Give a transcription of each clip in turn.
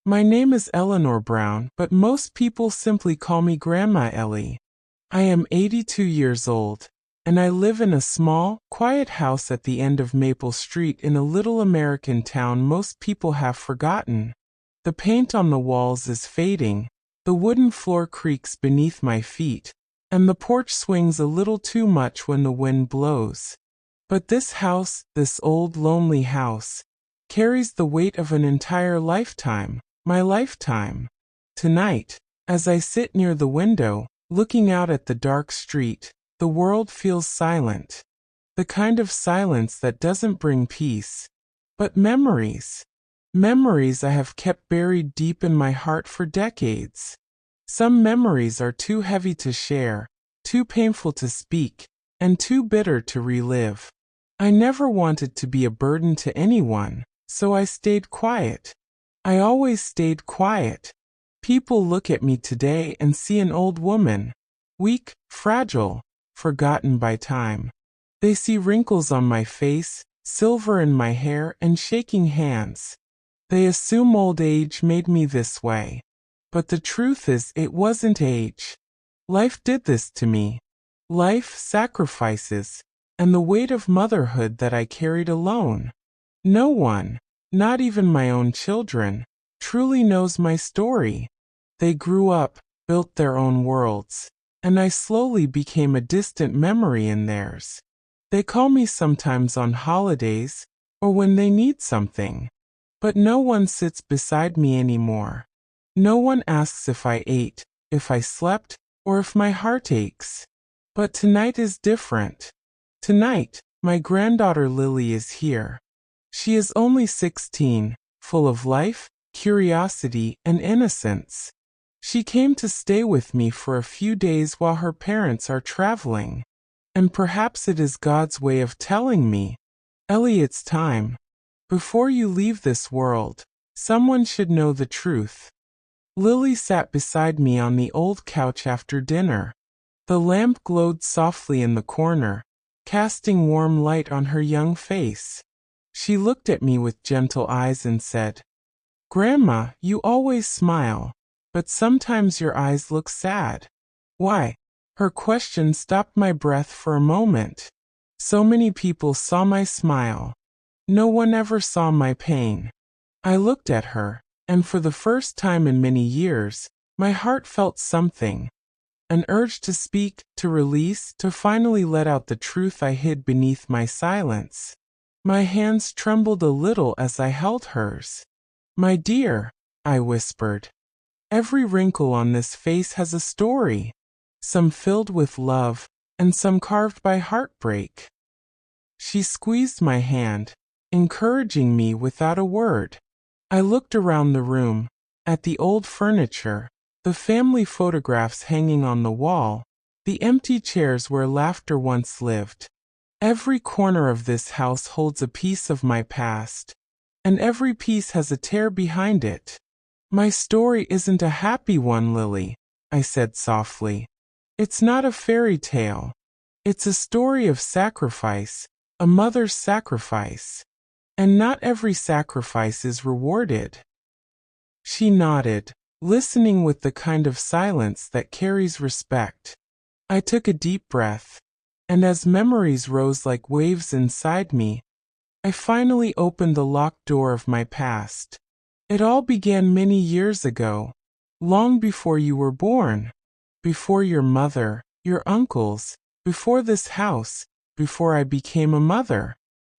My name is Eleanor Brown, but most people simply call me Grandma Ellie. I am 82 years old, and I live in a small, quiet house at the end of Maple Street in a little American town most people have forgotten. The paint on the walls is fading, the wooden floor creaks beneath my feet, and the porch swings a little too much when the wind blows. But this house, this old lonely house, carries the weight of an entire lifetime, my lifetime. Tonight, as I sit near the window, looking out at the dark street, the world feels silent. The kind of silence that doesn't bring peace, but memories. Memories I have kept buried deep in my heart for decades. Some memories are too heavy to share, too painful to speak, and too bitter to relive. I never wanted to be a burden to anyone, so I stayed quiet. I always stayed quiet. People look at me today and see an old woman, weak, fragile, forgotten by time. They see wrinkles on my face, silver in my hair, and shaking hands. They assume old age made me this way. But the truth is, it wasn't age. Life did this to me. Life, sacrifices, and the weight of motherhood that I carried alone. No one, not even my own children, truly knows my story. They grew up, built their own worlds, and I slowly became a distant memory in theirs. They call me sometimes on holidays, or when they need something. But no one sits beside me anymore. No one asks if I ate, if I slept, or if my heart aches. But tonight is different. Tonight, my granddaughter Lily is here. She is only 16, full of life, curiosity, and innocence. She came to stay with me for a few days while her parents are traveling. And perhaps it is God's way of telling me, Ellie, it's time. Before you leave this world, someone should know the truth. Lily sat beside me on the old couch after dinner. The lamp glowed softly in the corner, casting warm light on her young face. She looked at me with gentle eyes and said, "Grandma, you always smile, but sometimes your eyes look sad." Why? Her question stopped my breath for a moment. So many people saw my smile. No one ever saw my pain. I looked at her, and for the first time in many years, my heart felt something. An urge to speak, to release, to finally let out the truth I hid beneath my silence. My hands trembled a little as I held hers. "My dear," I whispered, "every wrinkle on this face has a story, some filled with love, and some carved by heartbreak." She squeezed my hand, encouraging me without a word. I looked around the room, at the old furniture, the family photographs hanging on the wall, the empty chairs where laughter once lived. Every corner of this house holds a piece of my past, and every piece has a tear behind it. "My story isn't a happy one, Lily," I said softly. "It's not a fairy tale. It's a story of sacrifice, a mother's sacrifice. And not every sacrifice is rewarded." She nodded, listening with the kind of silence that carries respect. I took a deep breath, and as memories rose like waves inside me, I finally opened the locked door of my past. It all began many years ago, long before you were born, before your mother, your uncles, before this house, before I became a mother.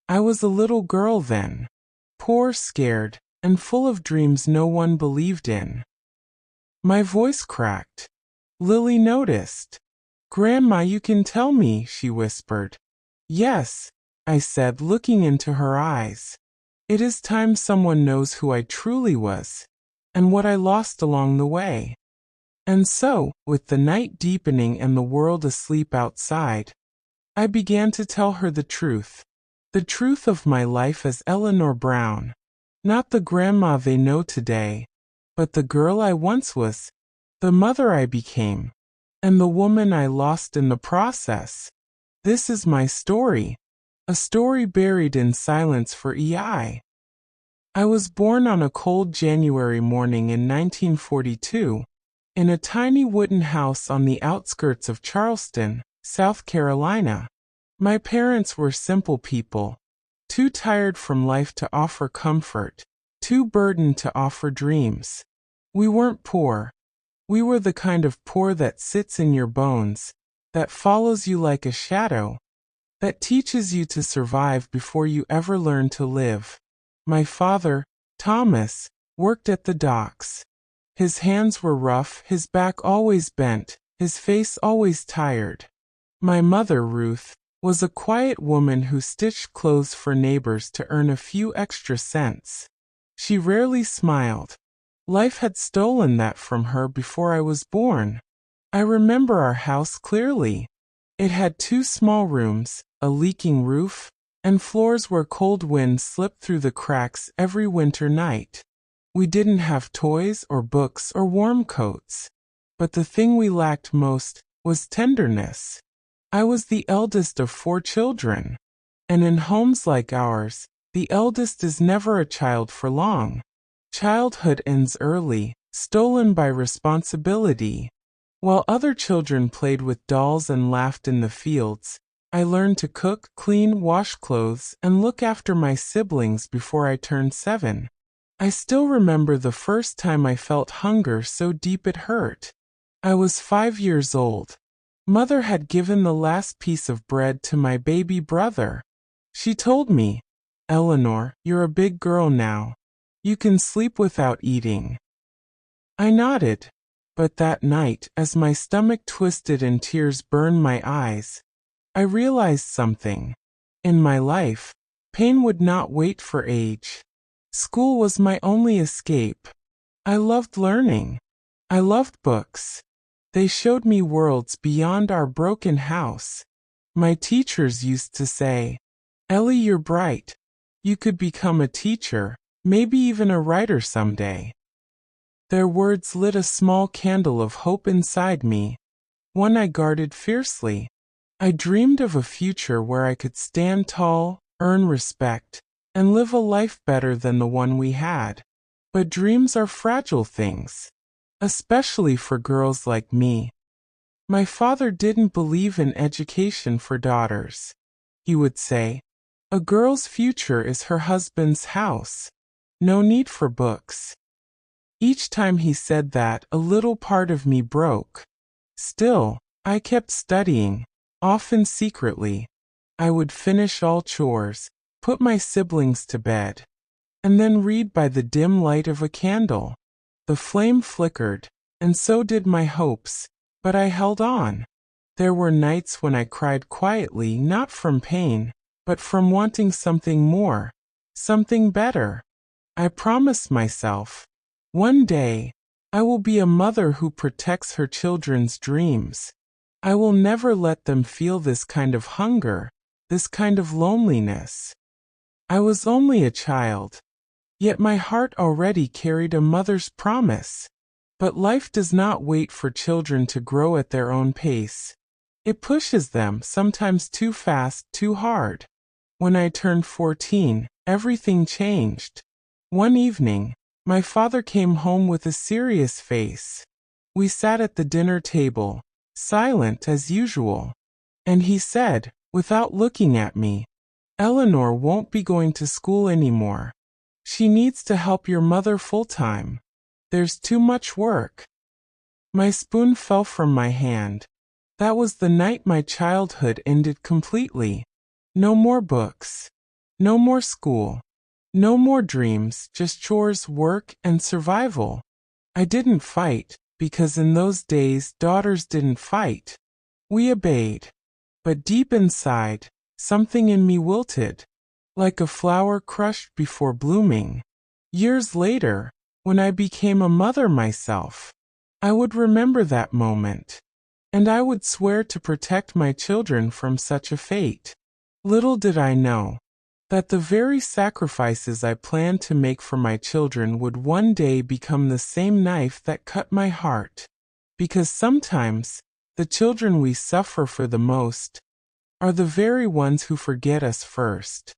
I was a little girl then, poor, scared, and full of dreams no one believed in. My voice cracked. Lily noticed. "Grandma, you can tell me," she whispered. "Yes," I said, looking into her eyes. "It is time someone knows who I truly was, and what I lost along the way." And so, with the night deepening and the world asleep outside, I began to tell her the truth. The truth of my life as Eleanor Brown. Not the grandma they know today, but the girl I once was, the mother I became, and the woman I lost in the process. This is my story, a story buried in silence for EI. I was born on a cold January morning in 1942, in a tiny wooden house on the outskirts of Charleston, South Carolina. My parents were simple people, too tired from life to offer comfort, too burdened to offer dreams. We weren't poor. We were the kind of poor that sits in your bones, that follows you like a shadow, that teaches you to survive before you ever learn to live. My father, Thomas, worked at the docks. His hands were rough, his back always bent, his face always tired. My mother, Ruth, was a quiet woman who stitched clothes for neighbors to earn a few extra cents. She rarely smiled. Life had stolen that from her before I was born. I remember our house clearly. It had 2 small rooms, a leaking roof, and floors where cold winds slipped through the cracks every winter night. We didn't have toys or books or warm coats. But the thing we lacked most was tenderness. I was the eldest of 4 children. And in homes like ours, the eldest is never a child for long. Childhood ends early, stolen by responsibility. While other children played with dolls and laughed in the fields, I learned to cook, clean, wash clothes, and look after my siblings before I turned 7. I still remember the first time I felt hunger so deep it hurt. I was 5 years old. Mother had given the last piece of bread to my baby brother. She told me, "Eleanor, you're a big girl now. You can sleep without eating." I nodded. But that night, as my stomach twisted and tears burned my eyes, I realized something. In my life, pain would not wait for age. School was my only escape. I loved learning. I loved books. They showed me worlds beyond our broken house. My teachers used to say, "Ellie, you're bright. You could become a teacher, maybe even a writer someday." Their words lit a small candle of hope inside me, one I guarded fiercely. I dreamed of a future where I could stand tall, earn respect, and live a life better than the one we had. But dreams are fragile things, especially for girls like me. My father didn't believe in education for daughters. He would say, "A girl's future is her husband's house. No need for books." Each time he said that, a little part of me broke. Still, I kept studying, often secretly. I would finish all chores, put my siblings to bed, and then read by the dim light of a candle. The flame flickered, and so did my hopes, but I held on. There were nights when I cried quietly, not from pain, but from wanting something more, something better. I promised myself, one day, I will be a mother who protects her children's dreams. I will never let them feel this kind of hunger, this kind of loneliness. I was only a child, yet my heart already carried a mother's promise. But life does not wait for children to grow at their own pace. It pushes them, sometimes too fast, too hard. When I turned 14, everything changed. One evening, my father came home with a serious face. We sat at the dinner table, silent as usual. And he said, without looking at me, "Eleanor won't be going to school anymore. She needs to help your mother full-time. There's too much work." My spoon fell from my hand. That was the night my childhood ended completely. No more books. No more school. No more dreams, just chores, work, and survival. I didn't fight, because in those days daughters didn't fight. We obeyed. But deep inside, something in me wilted, like a flower crushed before blooming. Years later, when I became a mother myself, I would remember that moment, and I would swear to protect my children from such a fate. Little did I know that the very sacrifices I planned to make for my children would one day become the same knife that cut my heart. Because sometimes, the children we suffer for the most are the very ones who forget us first.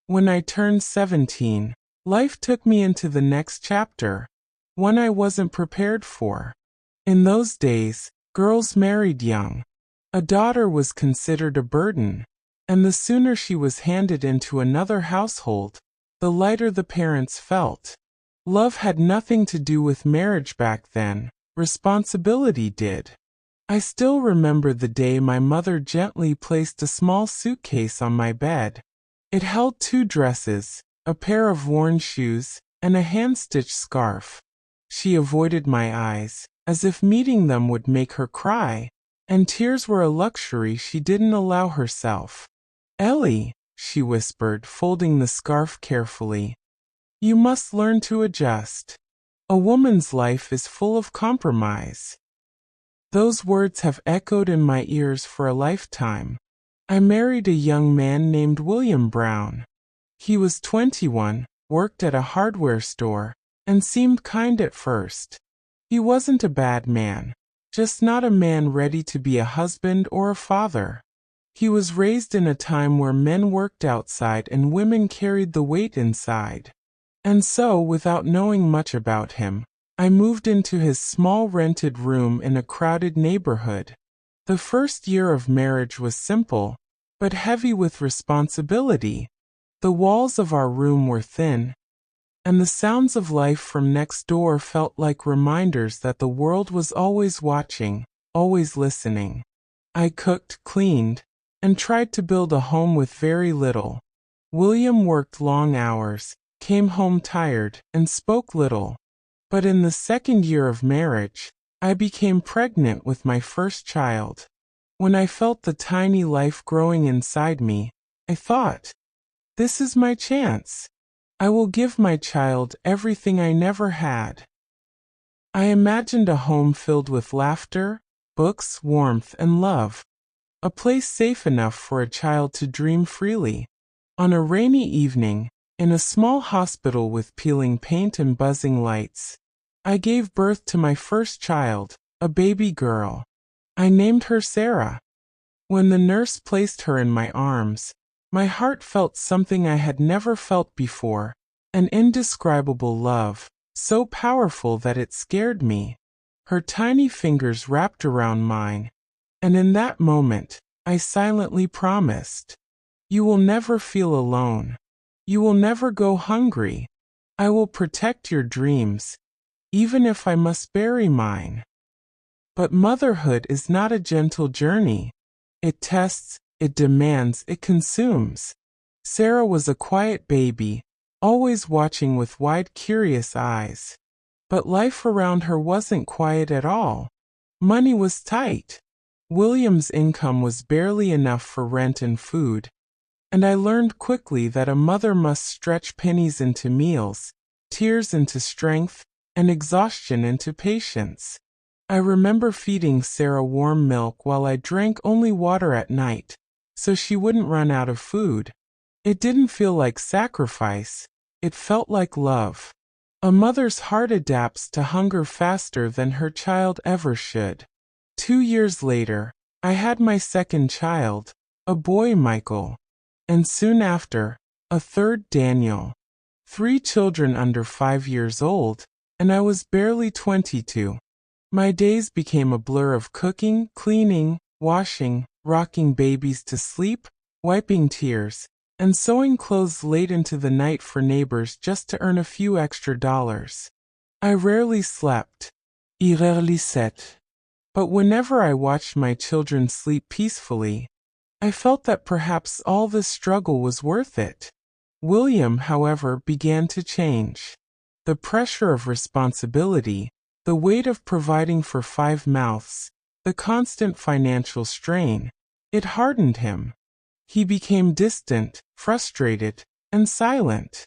When I turned 17, Life took me into the next chapter, one I wasn't prepared for. In those days, girls married young. A daughter was considered a burden, and the sooner she was handed into another household, the lighter the parents felt. Love had nothing to do with marriage back then, responsibility did. I still remember the day my mother gently placed a small suitcase on my bed. It held 2 dresses, a pair of worn shoes, and a hand-stitched scarf. She avoided my eyes, as if meeting them would make her cry, and tears were a luxury she didn't allow herself. "Ellie," she whispered, folding the scarf carefully, "you must learn to adjust. A woman's life is full of compromise." Those words have echoed in my ears for a lifetime. I married a young man named William Brown. He was 21, worked at a hardware store, and seemed kind at first. He wasn't a bad man, just not a man ready to be a husband or a father. He was raised in a time where men worked outside and women carried the weight inside. And so, without knowing much about him, I moved into his small rented room in a crowded neighborhood. The first year of marriage was simple, but heavy with responsibility. The walls of our room were thin, and the sounds of life from next door felt like reminders that the world was always watching, always listening. I cooked, cleaned, and tried to build a home with very little. William worked long hours, came home tired, and spoke little. But in the second year of marriage, I became pregnant with my first child. When I felt the tiny life growing inside me, I thought, this is my chance. I will give my child everything I never had. I imagined a home filled with laughter, books, warmth, and love. A place safe enough for a child to dream freely. On a rainy evening, in a small hospital with peeling paint and buzzing lights, I gave birth to my first child, a baby girl. I named her Sarah. When the nurse placed her in my arms, my heart felt something I had never felt before, an indescribable love, so powerful that it scared me. Her tiny fingers wrapped around mine, and in that moment, I silently promised, "You will never feel alone. You will never go hungry. I will protect your dreams, even if I must bury mine." But motherhood is not a gentle journey. It tests, it demands, it consumes. Sarah was a quiet baby, always watching with wide, curious eyes. But life around her wasn't quiet at all. Money was tight. William's income was barely enough for rent and food, and I learned quickly that a mother must stretch pennies into meals, tears into strength, and exhaustion into patience. I remember feeding Sarah warm milk while I drank only water at night, so she wouldn't run out of food. It didn't feel like sacrifice, it felt like love. A mother's heart adapts to hunger faster than her child ever should. 2 years later, I had my second child, a boy, Michael, and soon after, a third, Daniel. 3 children under 5 years old, and I was barely 22. My days became a blur of cooking, cleaning, washing, rocking babies to sleep, wiping tears, and sewing clothes late into the night for neighbors just to earn a few extra dollars. I rarely slept. But whenever I watched my children sleep peacefully, I felt that perhaps all this struggle was worth it. William, however, began to change. The pressure of responsibility, the weight of providing for 5 mouths, the constant financial strain, it hardened him. He became distant, frustrated, and silent.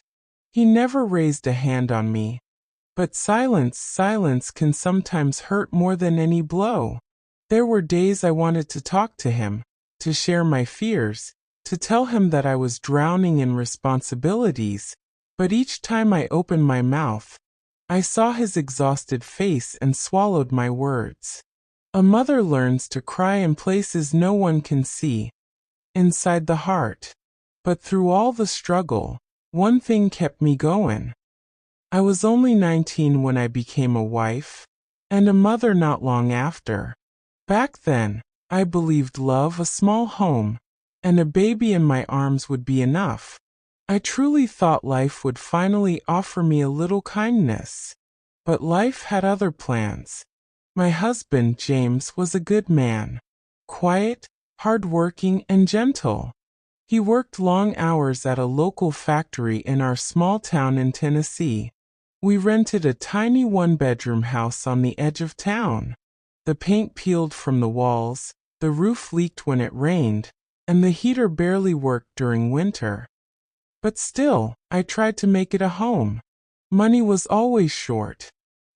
He never raised a hand on me. But silence can sometimes hurt more than any blow. There were days I wanted to talk to him, to share my fears, to tell him that I was drowning in responsibilities, but each time I opened my mouth, I saw his exhausted face and swallowed my words. A mother learns to cry in places no one can see, inside the heart. But through all the struggle, one thing kept me going. I was only 19 when I became a wife, and a mother not long after. Back then, I believed love, a small home, and a baby in my arms would be enough. I truly thought life would finally offer me a little kindness. But life had other plans. My husband, James, was a good man. Quiet, hard-working, and gentle. He worked long hours at a local factory in our small town in Tennessee. We rented a tiny one-bedroom house on the edge of town. The paint peeled from the walls, the roof leaked when it rained, and the heater barely worked during winter. But still, I tried to make it a home. Money was always short.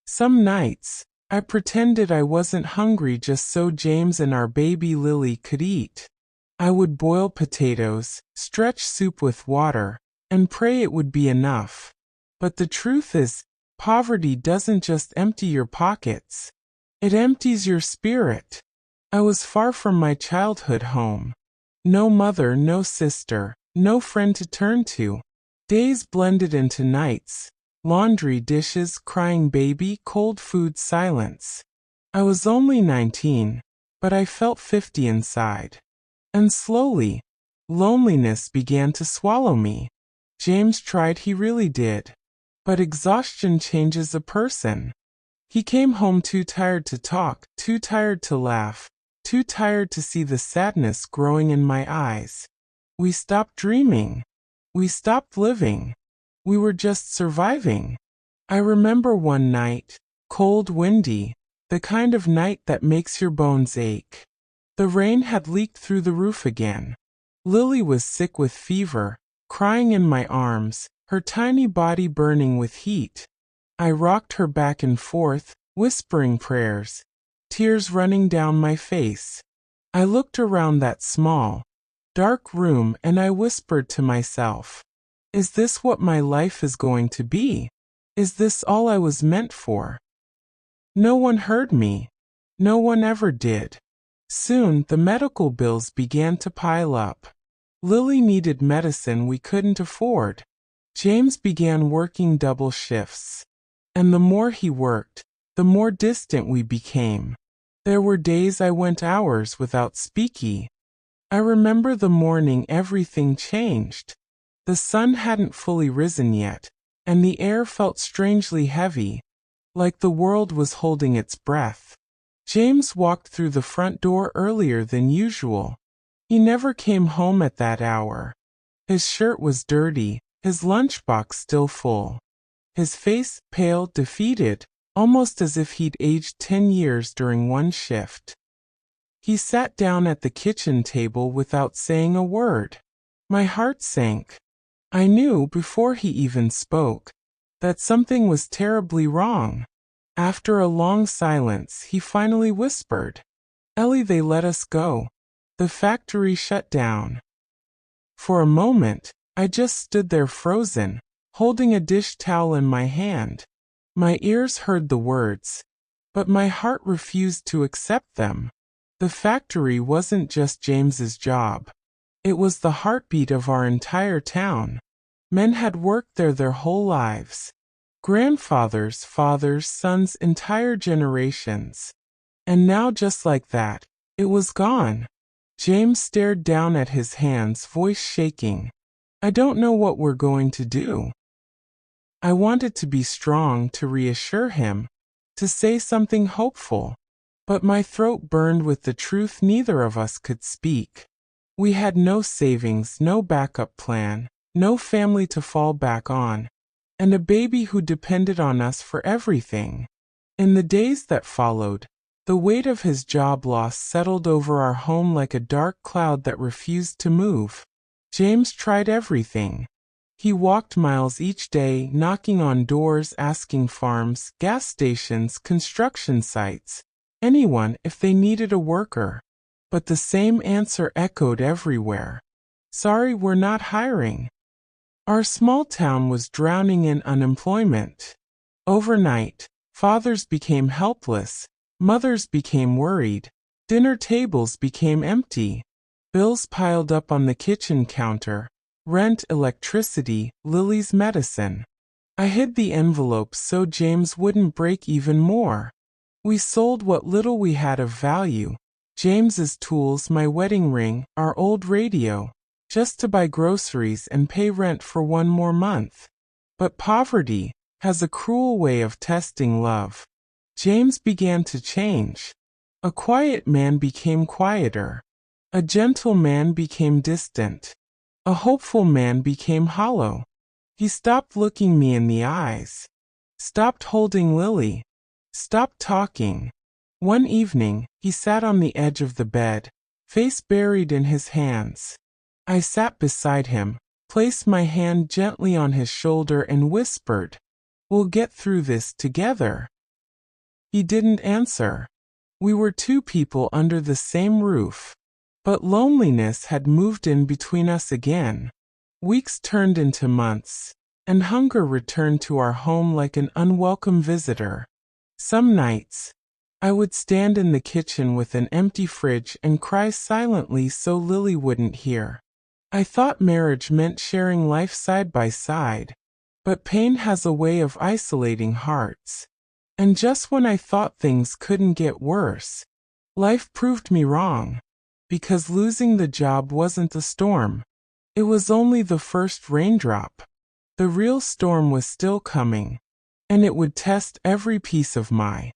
Some nights, I pretended I wasn't hungry just so James and our baby Lily could eat. I would boil potatoes, stretch soup with water, and pray it would be enough. But the truth is, poverty doesn't just empty your pockets. It empties your spirit. I was far from my childhood home. No mother, no sister, no friend to turn to. Days blended into nights. Laundry, dishes, crying baby, cold food, silence. I was only 19, but I felt 50 inside. And slowly, loneliness began to swallow me. James tried, he really did. But exhaustion changes a person. He came home too tired to talk, too tired to laugh, too tired to see the sadness growing in my eyes. We stopped dreaming. We stopped living. We were just surviving. I remember one night, cold, windy, the kind of night that makes your bones ache. The rain had leaked through the roof again. Lily was sick with fever, crying in my arms, her tiny body burning with heat. I rocked her back and forth, whispering prayers, tears running down my face. I looked around that small, dark room and I whispered to myself, is this what my life is going to be? Is this all I was meant for? No one heard me. No one ever did. Soon the medical bills began to pile up. Lily needed medicine we couldn't afford. James began working double shifts. And the more he worked, the more distant we became. There were days I went hours without speaking. I remember the morning everything changed. The sun hadn't fully risen yet, and the air felt strangely heavy, like the world was holding its breath. James walked through the front door earlier than usual. He never came home at that hour. His shirt was dirty, his lunchbox still full. His face pale, defeated, almost as if he'd aged 10 years during one shift. He sat down at the kitchen table without saying a word. My heart sank. I knew, before he even spoke, that something was terribly wrong. After a long silence, he finally whispered, "Ellie, they let us go. The factory shut down." For a moment, I just stood there frozen, holding a dish towel in my hand. My ears heard the words, but my heart refused to accept them. The factory wasn't just James's job. It was the heartbeat of our entire town. Men had worked there their whole lives. Grandfathers, fathers, sons, entire generations. And now, just like that, it was gone. James stared down at his hands, voice shaking. "I don't know what we're going to do." I wanted to be strong, to reassure him, to say something hopeful. But my throat burned with the truth neither of us could speak. We had no savings, no backup plan, no family to fall back on, and a baby who depended on us for everything. In the days that followed, the weight of his job loss settled over our home like a dark cloud that refused to move. James tried everything. He walked miles each day, knocking on doors, asking farms, gas stations, construction sites, anyone if they needed a worker. But the same answer echoed everywhere. "Sorry, we're not hiring." Our small town was drowning in unemployment. Overnight, fathers became helpless, mothers became worried, dinner tables became empty, bills piled up on the kitchen counter, rent, electricity, Lily's medicine. I hid the envelopes so James wouldn't break even more. We sold what little we had of value, James's tools, my wedding ring, our old radio, just to buy groceries and pay rent for one more month. But poverty has a cruel way of testing love. James began to change. A quiet man became quieter. A gentle man became distant. A hopeful man became hollow. He stopped looking me in the eyes. Stopped holding Lily. Stopped talking. One evening, he sat on the edge of the bed, face buried in his hands. I sat beside him, placed my hand gently on his shoulder and whispered, "We'll get through this together." He didn't answer. We were two people under the same roof. But loneliness had moved in between us again. Weeks turned into months, and hunger returned to our home like an unwelcome visitor. Some nights, I would stand in the kitchen with an empty fridge and cry silently so Lily wouldn't hear. I thought marriage meant sharing life side by side, but pain has a way of isolating hearts. And just when I thought things couldn't get worse, life proved me wrong. Because losing the job wasn't the storm. It was only the first raindrop. The real storm was still coming, and it would test every piece of my